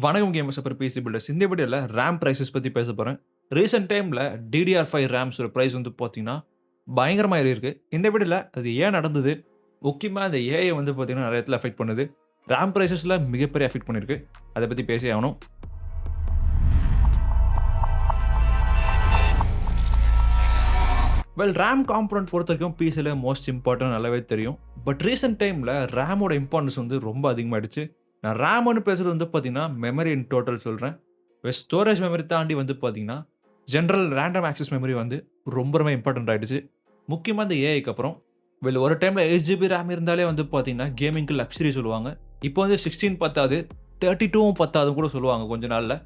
வணக்கம் கேமர்ஸ் அப்புறம் PC filters. இந்த வீடியோல ரேம் பிரைஸஸ் பத்தி பேச போறேன். ரீசென்ட் டைம்ல DDR5 ரேம்ஸோட பிரைஸ் வந்து பார்த்தீங்கன்னா, பயங்கரமா ஏறியிருக்கு. இந்த வீடியோல அது ஏன் நடந்தது? முக்கியமா அந்த ஏஐ வந்து பார்த்தீங்கன்னா, நெறைய இடத்துல அஃபெக்ட் பண்ணுது. ரேம் பிரைஸஸ்ல மிகப்பெரிய அஃபெக்ட் பண்ணியிருக்கு. அத பத்தி பேசியே ஆகணும். ரேம் காம்போனன்ட் பொறுத்தவரைக்கும் பிசில மோஸ்ட் இம்பார்ட்டன்ட் நல்லாவே தெரியும். பட் ரீசென்ட் டைம்ல ரேமோட இம்பார்ட்டன்ஸ் வந்து ரொம்ப அதிகமாயிடுச்சு. நான் ரேம்னு பேசுறது வந்து பார்த்தீங்கன்னா, மெமரி இன் டோட்டல் சொல்றேன். ஸ்டோரேஜ் மெமரி தாண்டி வந்து பார்த்தீங்கன்னா, ஜெனரல் ரேண்டம் ஆக்சஸ் மெமரி வந்து ரொம்ப இம்பார்ட்டன்ட் ஆயிடுச்சு. முக்கியமா இந்த ஏஐக்கு அப்புறம். ஒரு டைம்ல 8 ஜிபி ரேம் இருந்தாலே வந்து பார்த்தீங்கன்னா, கேமிங்க்கு லக்ஸரி சொல்லுவாங்க. இப்போ வந்து 16 பத்தாது, 32வும் பத்தாதுன்னு கூட சொல்லுவாங்க கொஞ்ச நாள்ல.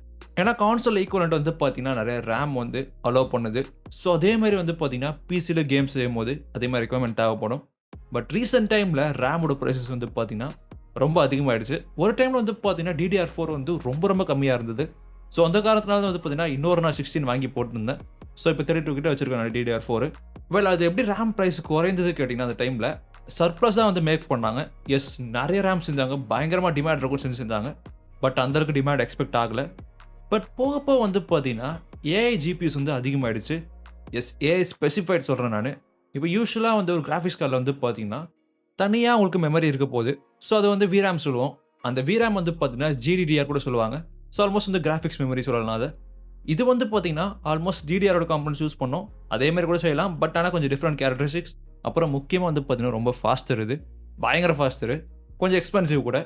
ஏன்னா கான்சோல் ஈக்குவலன்ட் வந்து பார்த்தீங்கன்னா, நெறைய ரேம் வந்து அலோவ் பண்ணுது. ஸோ அதே மாரி வந்து பார்த்தீங்கன்னா, பிசில கேம்ஸ் செய்யும்போது அதே மாரி ரெக்வயர்மென்ட் தேவைப்படும். பட் ரீசென்ட் டைம்ல ரேமோட பிரைஸஸ் வந்து பார்த்தீங்கன்னா, ரொம்ப அதிகமாயிடுச்சு. ஒரு டைம்ல வந்து பார்த்தீங்கன்னா, DDR4 வந்து ரொம்ப கம்மியா இருந்தது. ஸோ அந்த காரணத்தினால தான் வந்து பார்த்தீங்கன்னா, இன்னொரு நான் 16 வாங்கி போட்டிருந்தேன். ஸோ இப்போ 32 கிட்ட வச்சிருக்கேன் நான் DDR4. அது எப்படி ரேம் பிரைஸ் குறைந்தது கேட்டீங்கன்னா, அந்த டைம்ல சர்ப்ளஸா வந்து மேக் பண்ணாங்க. எஸ், நெறைய ரேம் செஞ்சாங்க. பயங்கரமா டிமாண்ட் இருக்கும் செஞ்சாங்க. பட் அந்த அளவுக்கு டிமாண்ட் எக்ஸ்பெக்ட் ஆகல. பட் போக வந்து பார்த்தீங்கன்னா, ஏஐ ஜிபியூஸ் வந்து அதிகமாயிடுச்சு. எஸ், ஏஐ ஸ்பெசிஃபைட் சொல்றேன் நானு. இப்போ யூசுவலா வந்து ஒரு கிராபிக்ஸ் கார்ட்ல வந்து பார்த்தீங்கன்னா, தனியா உங்களுக்கு மெமரி இருக்க போது. ஸோ அது வந்து VRAM சொல்லுவோம். அந்த VRAM வந்து பார்த்தீங்கன்னா, GDDR கூட சொல்லுவாங்க. ஸோ ஆல்மோஸ்ட் வந்து கிராபிக்ஸ் மெமரி சொல்லலாம் அத. இது வந்து பார்த்தீங்கன்னா, ஆல்மோஸ்ட் DDRஓட காம்போனன்ட்ஸ் யூஸ் பண்ணோம். அதே மாரி கூட செய்யலாம். பட் ஆனா கொஞ்சம் டிஃபரண்ட் கேரக்டரிஸ்டிக்ஸ். அப்புறம் முக்கியமா வந்து பார்த்தீங்கன்னா, ரொம்ப ஃபாஸ்டர் இது. பயங்கர ஃபாஸ்டரு. கொஞ்சம் எக்ஸ்பென்சிவ் கூட.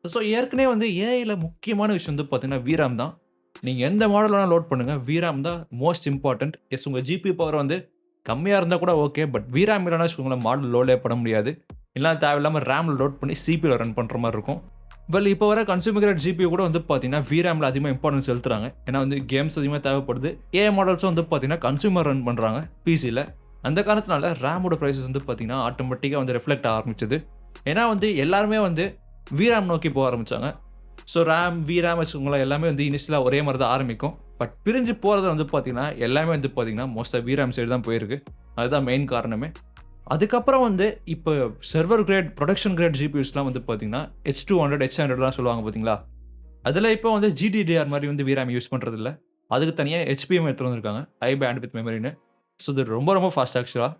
ஸோ ஏற்கனவே வந்து ஏஐல முக்கியமான விஷயம் வந்து பார்த்தீங்கன்னா, VRAM தான். நீங்க எந்த மாடல் வேணாலும் லோட் பண்ணுங்க. VRAM தான் மோஸ்ட் இம்பார்ட்டன்ட். எஸ், உங்க ஜிபி பவர் வந்து கம்மியா இருந்தா கூட ஓகே. பட் VRAM இல்லன்னா வச்சுக்கோங்களேன், மாடல் லோடே பண்ண முடியாது. இல்லனா தேவையில்லாம RAMல லோட் பண்ணி CPUல ரன் பண்ற மாரி இருக்கும். இப்போ வர கன்சியூமர் கிரேட் GPU கூட வந்து பார்த்தீங்கன்னா, VRAMல அதிகமா இம்பார்ட்டன்ஸ் செலுத்துறாங்க. ஏன்னா வந்து கேம்ஸ் அதிகமா தேவைப்படுது. AI மாடல்ஸும் வந்து பார்த்தீங்கன்னா, கன்சியூமர் ரன் பண்றாங்க பிசில. அந்த காரணத்தினால RAMஓட பிரைஸஸ் வந்து பார்த்தீங்கன்னா, ஆட்டோமேட்டிக்கா வந்து ரிஃப்ளெக்ட் ஆக ஆரம்பிச்சது. ஏன்னா வந்து எல்லாருமே வந்து VRAM நோக்கி போக ஆரம்பிச்சாங்க. ஸோ VRAM வச்சுக்கோங்களேன், எல்லாமே வந்து இனிஷியலா ஒரே மாரி தான் ஆரம்பிக்கும். பட் பிரிஞ்சு போறது வந்து பார்த்தீங்கன்னா, எல்லாமே வந்து பார்த்தீங்கன்னா, மோஸ்ட்டா VRAM சைடு தான் போயிருக்கு. அதுதான் மெயின் காரணமே. அதுக்கப்புறம் வந்து இப்ப சர்வர் கிரேட், புரொடக்ஷன் கிரேட் ஜிபியூஸ்லாம் வந்து பார்த்தீங்கன்னா, H200, H100லாம் சொல்லுவாங்க பார்த்தீங்களா? அதுல இப்போ வந்து GDDR மாரி வந்து VRAM யூஸ் பண்றதில்ல. அதுக்கு தனியா HBM எடுத்துட்டு வந்திருக்காங்க. High bandwidth மெமரின்னு. ஸோ இது ரொம்ப ஃபாஸ்ட் ஆக்சுவலா.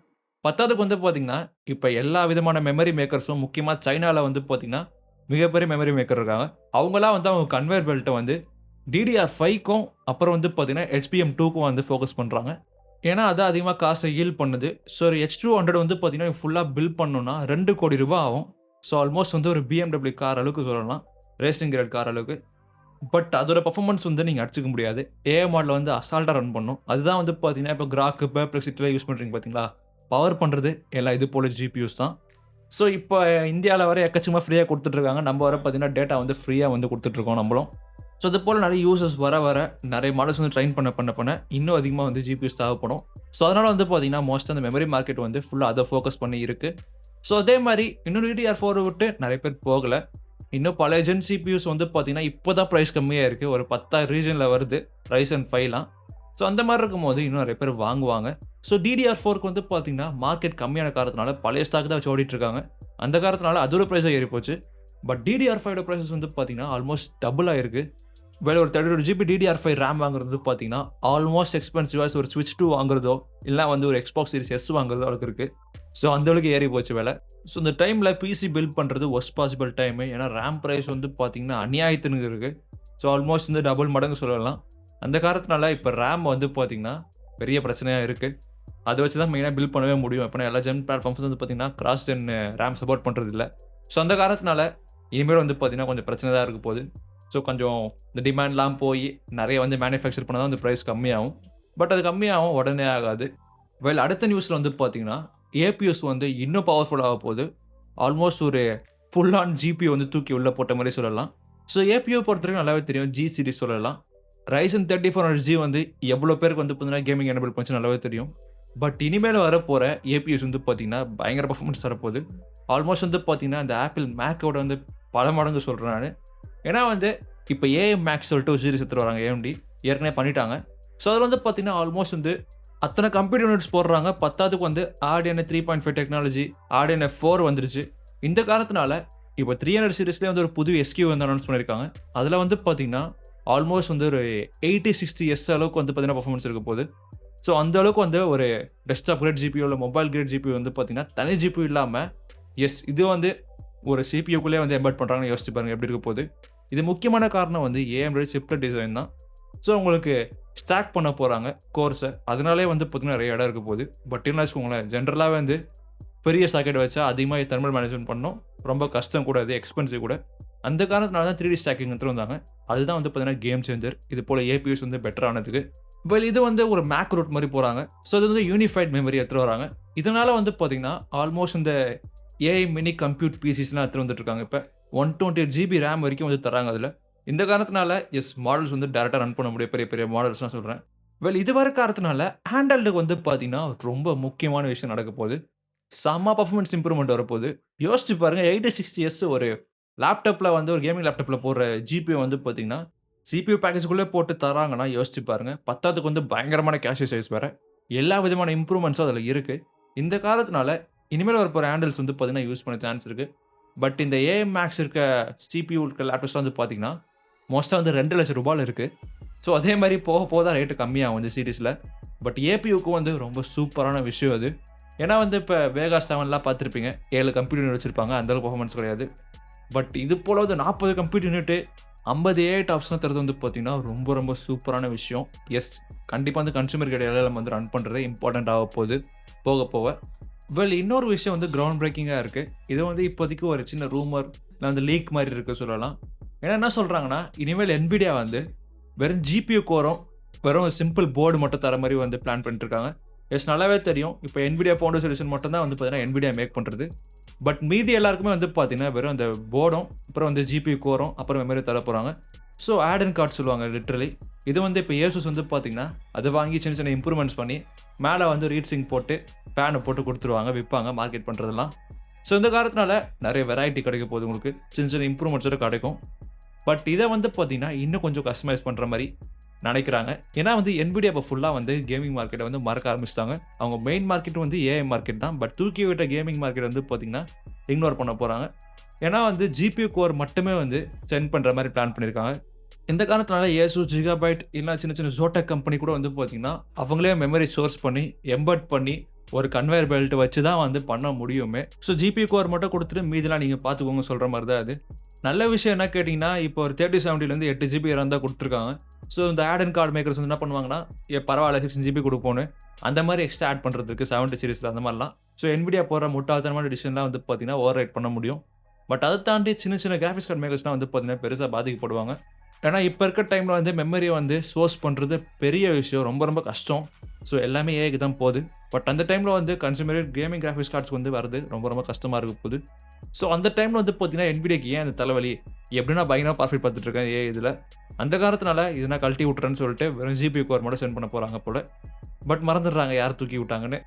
பத்தாததுக்கு வந்து பார்த்தீங்கன்னா, இப்ப எல்லா விதமான மெமரி மேக்கர்ஸும் முக்கியமா சைனால வந்து பார்த்தீங்கன்னா, மிகப்பெரிய மெமரி மேக்கர் இருக்காங்க. அவங்கலாம் வந்து அவங்க கன்வேயர் பெல்ட்ட வந்து DDR5க்கும் அப்புறம் வந்து பார்த்தீங்கன்னா, HBM2க்கும் வந்து ஃபோக்கஸ் பண்றாங்க. ஏன்னா, அதான் அதிகமா காச ஈல்ட் பண்ணுது. ஸோ ஒரு H200 வந்து பார்த்தீங்கன்னா, ஃபுல்லா பில்ட் பண்ணணும்னா ரூ. 2,00,00,000 ஆகும். ஸோ ஆல்மோஸ்ட் வந்து ஒரு BMW கார் அளவுக்கு சொல்லலாம். ரேசிங் கிரேட் கார் அளவுக்கு. பட் அதோட பெர்ஃபார்மன்ஸ் வந்து நீங்க அடிச்சுக்க முடியாது. AI மாடல் வந்து அசால்ட்டா ரன் பண்ணும். அதுதான் வந்து பார்த்தீங்கன்னா, இப்போ Grok, Perplexityலாம் யூஸ் பண்றீங்க பார்த்தீங்களா? பவர் பண்றது எல்லாம் இது போல GPUஸ் தான். ஸோ இப்ப இந்தியால வர எக்கச்சக்கமா ஃப்ரீயா குடுத்துட்டு இருக்காங்க. நம்ம வர பார்த்தீங்கன்னா, டேட்டா வந்து ஃப்ரீயா வந்து குடுத்துட்டு இருக்கோம் நம்பளும். ஸோ இது போல நெறைய யூசர்ஸ் வர நெறைய மாடல்ஸ் வந்து ட்ரெயின் பண்ண இன்னும் அதிகமா வந்து GPUஸ் தேவைப்படும். ஸோ அதனால வந்து பார்த்தீங்கன்னா, மோஸ்ட்டா அந்த மெமரி மார்க்கெட் வந்து ஃபுல்லா அத ஃபோக்கஸ் பண்ணி இருக்கு. ஸோ அதே மாரி இன்னும் DDR4 விட்டு நெறைய பேர் போகல. இன்னும் பழைய ஜென் சிபியூஸ் வந்து பார்த்தீங்கன்னா, இப்ப தான் பிரைஸ் கம்மியா இருக்கு. ஒரு 10,000 ரீஜியன்ல வருது. Ryzen 5லாம். ஸோ அந்த மாரி இருக்கும்போது இன்னும் நெறைய பேர் வாங்குவாங்க. ஸோ DDR4க்கு வந்து பார்த்தீங்கன்னா, மார்க்கெட் கம்மியான காரணத்தினால பழைய ஸ்டாக் தான் வச்சு ஓடிட்டு இருக்காங்க. அந்த காரணத்தினால அதோட பிரைஸும் ஏறி போச்சு. பட் DDR5 பிரைஸஸ் வந்து பார்த்தீங்கன்னா, ஆல்மோஸ்ட் டபுள் ஆயிருக்கு. ஒரு 32 ஜிபி DDR5 RAM வாங்குறது வந்து பார்த்தீங்கன்னா, ஆல்மோஸ்ட் எக்ஸ்பென்சிவ் ஒரு Switch 2 வாங்குறதோ, இல்ல வந்து ஒரு Xbox Series S வாங்குறதோ அளவுக்கு இருக்கு. ஸோ அந்த அளவுக்கு ஏறி போச்சு விலை. ஸோ இந்த டைம்ல பிசி பில்ட் பண்றது வொர்ஸ்ட் பாசிபிள் டைமு. ஏன்னா RAM பிரைஸ் வந்து பார்த்தீங்கன்னா, அநியாயத்துக்கு இருக்கு. ஸோ ஆல்மோஸ்ட் வந்து டபுள் மடங்கு சொல்லலாம். அந்த காரணத்தினால இப்ப RAM வந்து பார்த்தீங்கன்னா, பெரிய பிரச்சனையா இருக்கு. அத வச்சு தான் மெயினா பில்ட் பண்ணவே முடியும். எப்படினா எல்லா ஜென் பிளாட்ஃபார்ம்ஸ் வந்து பார்த்தீங்கன்னா, கிராஸ் ஜென் RAM சப்போர்ட் பண்றது இல்ல. ஸோ அந்த காரணத்தினால இனிமேல் வந்து பார்த்தீங்கன்னா, கொஞ்சம் பிரச்சனை தான் இருக்க போகுது. ஸோ கொஞ்சம் இந்த டிமாண்ட்லாம் போயி நெறைய வந்து மேனுஃபேக்சர் பண்ணா தான் வந்து பிரைஸ் கம்மியாகும். பட் அது கம்மியாகும் உடனே ஆகாது. அடுத்த நியூஸ்ல வந்து பார்த்தீங்கன்னா, APUஸ் வந்து இன்னும் பவர்ஃபுல் ஆக போகுது. ஆல்மோஸ்ட் ஒரு ஃபுல் ஆன் GPU வந்து தூக்கி உள்ள போட்ட மாரி சொல்லலாம். ஸோ APU பொறுத்தவரைக்கும் நல்லாவே தெரியும். G சீரிஸ் சொல்லலாம். Ryzen 3400G வந்து எவ்வளோ பேருக்கு வந்து பார்த்தீங்கன்னா, கேமிங் எனேபிள் பண்ணுச்சுன்னு நல்லாவே தெரியும். பட் இனிமேல் வரப்போற APUஸ் வந்து பார்த்தீங்கன்னா, பயங்கர பெர்ஃபார்மன்ஸ் தரப்போகுது. ஆல்மோஸ்ட் வந்து பார்த்தீங்கன்னா, இந்த Apple Macஓட வந்து பல மடங்கு சொல்றேன் நானு. ஏன்னா வந்து இப்ப AI Max சொல்லிட்டு ஒரு சீரிஸ் எடுத்துட்டு வராங்க AMD. ஏற்கனவே பண்ணிட்டாங்க. ஸோ அதுல வந்து பார்த்தீங்கன்னா, ஆல்மோஸ்ட் வந்து அத்தன கம்ப்யூட்டர் யூனிட்ஸ் போடுறாங்க. பத்தாததுக்கு வந்து Arduino 3.5 டெக்னாலஜி, Arduino 4 வந்துருச்சு. இந்த காரணத்தினால இப்போ 300 சீரிஸ்லேயே வந்து ஒரு புது எஸ்கியூ வந்து அனௌன்ஸ் பண்ணியிருக்காங்க. அதில வந்து பார்த்தீங்கன்னா, ஆல்மோஸ்ட் வந்து ஒரு 8060 அளவுக்கு வந்து பார்த்தீங்கன்னா பெர்ஃபார்மன்ஸ் இருக்க போகுது. ஸோ அந்த அளவுக்கு வந்து ஒரு டெஸ்க்டாப் கிரேட் ஜிபியூ இல்ல மொபைல் கிரேட் ஜிபியூ வந்து பார்த்தீங்கன்னா, தனி ஜிபியூ இல்லாம இது வந்து ஒரு சிபியூக்குள்ளேயே வந்து எம்பெட் பண்றாங்கன்னு யோசிச்சு பாருங்க எப்படி இருக்க போகுது. இது முக்கியமான காரணம் வந்து AMD சிப்லெட் டிசைன் தான். ஸோ உங்களுக்கு ஸ்டாக் பண்ண போறாங்க கோர்ஸ. அதனாலேயே வந்து பார்த்தீங்கன்னா நெறைய இடம் இருக்க போகுது. பட் என்ன வச்சுக்கோங்களேன், ஜெனரலாவே வந்து பெரிய சாக்கெட் வச்சா அதிகமா தெர்மல் மேனேஜ்மென்ட் பண்ணணும். ரொம்ப கஷ்டம் கூட அது, எக்ஸ்பென்சிவ் கூட. அந்த காரணத்தினால தான் 3D ஸ்டாக்கிங் எடுத்துட்டு வந்தாங்க. அதுதான் வந்து பார்த்தீங்கன்னா கேம் சேஞ்சர். இது போல ஏபியூஸ் வந்து பெட்டர் ஆனதுக்கு. இது வந்து ஒரு மேக் ரூட் மாரி போறாங்க. ஸோ இது வந்து யூனிஃபைட் மெமரி எடுத்துட்டு வராங்க. இதனால வந்து பார்த்தீங்கன்னா, ஆல்மோஸ்ட் இந்த ஏஐ மினி கம்ப்யூட் பிசிஸ்லாம் எடுத்துட்டு வந்துட்டு இருக்காங்க இப்ப. 128 ஜிபி ரேம் வரைக்கும் வந்து தராங்க அதுல. இந்த காரணத்தினால மாடல்ஸ் வந்து டைரக்ட்டா ரன் பண்ண முடியும். பெரிய பெரிய மாடல்ஸ்லாம் சொல்றேன். இது வர காரணத்தினால ஹேண்ட்ஹெல்டுக்கு வந்து பார்த்தீங்கன்னா, ரொம்ப முக்கியமான விஷயம் நடக்க போகுது. செம்ம பெர்ஃபார்மன்ஸ் இம்ப்ரூவ்மென்ட் வரப்போகுது. யோசிச்சு பாருங்க 8060 ஒரு லேப்டாப்ல வந்து ஒரு கேமிங் லேப்டாப்ல போடுற ஜிபியூ வந்து பார்த்தீங்கன்னா, சிபியூ பேக்கேஜ்க்குள்ளே போட்டு தராங்கன்னா யோசிச்சு பாருங்க. பத்தாததுக்கு வந்து பயங்கரமான கேஷ் சைஸ் வேற. எல்லா விதமான இம்ப்ரூவ்மென்ட்ஸும் அதில இருக்கு. இந்த காரணத்தினால இனிமேல் வரப்போற ஹேண்டில்ஸ் வந்து பார்த்தீங்கன்னா, யூஸ் பண்ண சான்ஸ் இருக்கு. பட் இந்த ஏஎம் மேக்ஸ் இருக்க சிபியூ இருக்க லேப்டாப்ஸ்லாம் வந்து பார்த்தீங்கன்னா, மோஸ்ட்டா வந்து ரூ. 2,00,000 இருக்கு. ஸோ அதே மாரி போக போக தான் ரேட் கம்மியாகும் இந்த சீரிஸ்ல. பட் ஏபியூக்கு வந்து ரொம்ப சூப்பரான விஷயம் அது. ஏன்னா வந்து இப்ப வேகா 7லாம் பார்த்திருப்பீங்க. 7 கம்ப்யூட்டர் யூனிட் வச்சிருப்பாங்க. அந்த அளவுக்கு பெர்ஃபார்மன்ஸ் கிடையாது. பட் இது போல வந்து 40 கம்ப்யூட்டர் யூனிட் 50 ஏஐ டாப்ஸ்லாம் தர்றது வந்து பார்த்தீங்கன்னா, ரொம்ப ரொம்ப சூப்பரான விஷயம். கண்டிப்பா வந்து கன்சியூமர் கிட்ட எல்லாம் வந்து ரன் பண்றது இம்பார்டன்ட் ஆக போகுது போக போக. இன்னொரு விஷயம் வந்து கிரவுண்ட் பிரேக்கிங்கா இருக்கு. இது வந்து இப்போதைக்கு ஒரு சின்ன ரூமர் இல்ல வந்து லீக் மாரி இருக்கு சொல்லலாம். ஏன்னா என்ன சொல்றாங்கன்னா, இனிமேல் NVIDIA வந்து வெறும் ஜிபியூ கோரும், வெறும் சிம்பிள் போர்டு மட்டும் தர மாரி வந்து பிளான் பண்ணிட்டு இருக்காங்க. நல்லாவே தெரியும். இப்ப NVIDIA ஃபவுண்டர் சொல்யூஷன் மட்டும் தான் வந்து பார்த்தீங்கன்னா, NVIDIA மேக் பண்றது. பட் மீதி எல்லாருக்குமே வந்து பார்த்தீங்கன்னா, வெறும் அந்த போர்டும், அப்புறம் வந்து ஜிபியூ கோரும், அப்புறம் மெமரி தர போறாங்க. ஸோ ஆட் அண்ட் கார்ட் சொல்லுவாங்க லிட்டரலி. இது வந்து இப்ப Asus வந்து பார்த்தீங்கன்னா, அத வாங்கி சின்ன சின்ன இம்ப்ரூவ்மென்ட்ஸ் பண்ணி, மேல வந்து ரீட் சிங்க் போட்டு, ஃபேன போட்டு குடுத்துருவாங்க, விப்பாங்க மார்க்கெட் பண்றதெல்லாம். ஸோ இந்த காரணத்தினால நெறைய வெரைட்டி கிடைக்க போகுது உங்களுக்கு. சின்ன சின்ன இம்ப்ரூவ்மென்ட்ஸோட கிடைக்கும். பட் இத வந்து பார்த்தீங்கன்னா, இன்னும் கொஞ்சம் கஸ்டமைஸ் பண்ற மாரி நெனைக்கிறாங்க. ஏன்னா வந்து NVIDIA இப்ப ஃபுல்லா வந்து கேமிங் மார்க்கெட்ட வந்து மறக்க ஆரம்பிச்சுட்டாங்க. அவங்க மெயின் மார்க்கெட் வந்து ஏஐ மார்க்கெட் தான். பட் தூக்கி விட்ட கேமிங் மார்க்கெட் வந்து பார்த்தீங்கன்னா, இக்னோர் பண்ண போறாங்க. ஏன்னா வந்து ஜிபியூ கோர் மட்டுமே வந்து சென்ட் பண்ற மாரி பிளான் பண்ணியிருக்காங்க. இந்த காரணத்தினால Asus, Gigabyte இல்ல சின்ன சின்ன Zotac கம்பெனி கூட வந்து பார்த்தீங்கன்னா, அவங்களே மெமரி சோர்ஸ் பண்ணி, எம்பெட் பண்ணி, ஒரு கன்வேயர் பெல்ட் வச்சு தான் வந்து பண்ண முடியுமே. ஸோ ஜிபியூ கோர் மட்டும் குடுத்துட்டு மீதிலாம் நீங்க பார்த்துக்கோங்க சொல்ற மாரி தான் அது. நல்ல விஷயம் என்ன கேட்டீங்கன்னா, இப்போ ஒரு 3070லேருந்து 8 ஜிபி RAM தான் குடுத்துருக்காங்க. ஸோ இந்த ஆட் அண்ட் கார்ட் மேக்கர்ஸ் வந்து என்ன பண்ணுவாங்கன்னா, பரவால்ல 16 ஜிபி குடுப்போம்னு, அந்த மாரி எக்ஸ்ட்ரா ஆட் பண்றதுக்கு 70 சீரிஸ்ல அந்த மாரிலாம். ஸோ NVIDIA போடுற முட்டாள்தனமான டிசிஷன்லாம் வந்து பார்த்தீங்கன்னா, ஓவர் ரைட் பண்ண முடியும். பட் அத தாண்டி சின்ன சின்ன கிராபிக்ஸ் கார்ட் மேக்கர்ஸ்லாம் வந்து பார்த்தீங்கன்னா, பெருசா பாதிக்கப்படுவாங்க. ஏன்னா இப்ப இருக்க டைம்ல வந்து மெமரிய வந்து சோர்ஸ் பண்றது பெரிய விஷயம். ரொம்ப ரொம்ப கஷ்டம். ஸோ எல்லாமே ஏஐக்கு தான் போது. பட் அந்த டைம்ல வந்து கன்சியூமர் கேமிங் கிராபிக்ஸ் கார்ட்ஸ்க்கு வந்து வரது ரொம்ப ரொம்ப கஷ்டமா இருக்க போது. ஸோ அந்த டைம்ல வந்து பார்த்தீங்கன்னா, NVIDIAக்கு ஏன் அந்த தலைவலி? எப்படி நான் பயங்கரமா ப்ராஃபிட் பார்த்துட்டு இருக்கேன் ஏஐ இதுல. அந்த காரணத்தினால இத நான் கழட்டி விட்டுறேன்னு சொல்லிட்டு வெறும் ஜிபியூ கோர் மட்டும் சென்ட் பண்ண போறாங்க போல. பட் மறந்துடுறாங்க யார் தூக்கி விட்டாங்கன்னு.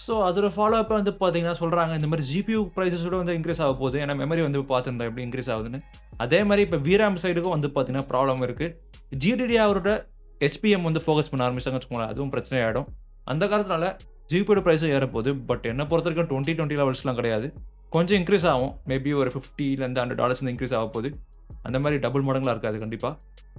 ஸோ அதோட ஃபாலோ அப்பா வந்து பார்த்தீங்கன்னா சொல்றாங்க, இந்த மாரி ஜிபியூ பிரைஸஸ் கூட வந்து இன்கிரீஸ் ஆக போகுது. ஏன்னா மெமரி வந்து பார்த்துருந்தேன் எப்படி இன்கிரீஸ் ஆகுதுன்னு. அதே மாரி இப்ப VRAM சைடுக்கும் வந்து பார்த்தீங்கன்னா ப்ராப்ளம் இருக்கு. GDDRோட HBM வந்து ஃபோக்கஸ் பண்ண ஆரம்பிச்சாங்கன்னு வச்சுக்கோங்களேன், அதுவும் பிரச்சனை ஆயிடும். அந்த காரணத்தினால ஜிபியூட பிரைஸும் ஏறப்போகுது. பட் என்ன பொறுத்தவரைக்கும் 2020 லெவல்ஸ்லாம் கிடையாது. கொஞ்சம் இன்கிரீஸ் ஆகும். மேபி ஒரு $50லேருந்து $100 வந்து இன்கிரீஸ் ஆகப்போகுது. அந்த மாரி டபுள் மடங்குலாம் இருக்காது கண்டிப்பா.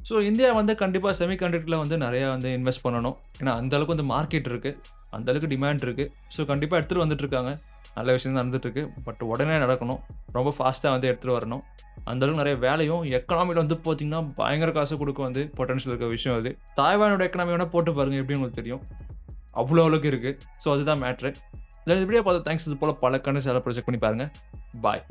ஸோ இந்தியா வந்து கண்டிப்பா செமிகண்டக்டர்ல வந்து நெறையா வந்து இன்வெஸ்ட் பண்ணணும். ஏன்னா அந்த அளவுக்கு வந்து மார்க்கெட் இருக்கு. அந்த அளவுக்கு டிமாண்ட் இருக்கு. ஸோ கண்டிப்பா எடுத்துட்டு வந்துட்டு இருக்காங்க. நல்ல விஷயம் தான் நடந்துட்டு இருக்கு. பட் உடனே நடக்கணும். ரொம்ப ஃபாஸ்ட்டா வந்து எடுத்துட்டு வரணும். அந்த அளவுக்கு நெறைய வேலையும் எக்கனாமில வந்து பார்த்தீங்கன்னா, பயங்கர காசு குடுக்க வந்து பொட்டன்ஷியல் இருக்க விஷயம் அது. தாய்வானோட எக்கனாமி வேணா போட்டு பாருங்க எப்படின்னு உங்களுக்கு தெரியும். அவ்வளோ அளவுக்கு இருக்கு. ஸோ அதுதான் மேட்ரு. இந்த வீடியோ பார்த்த தேங்க்ஸ். இது போல பல கண்டென்ட்ஸ் எல்லாம் ப்ரொஜெக்ட் பண்ணி பாருங்க. பாய்.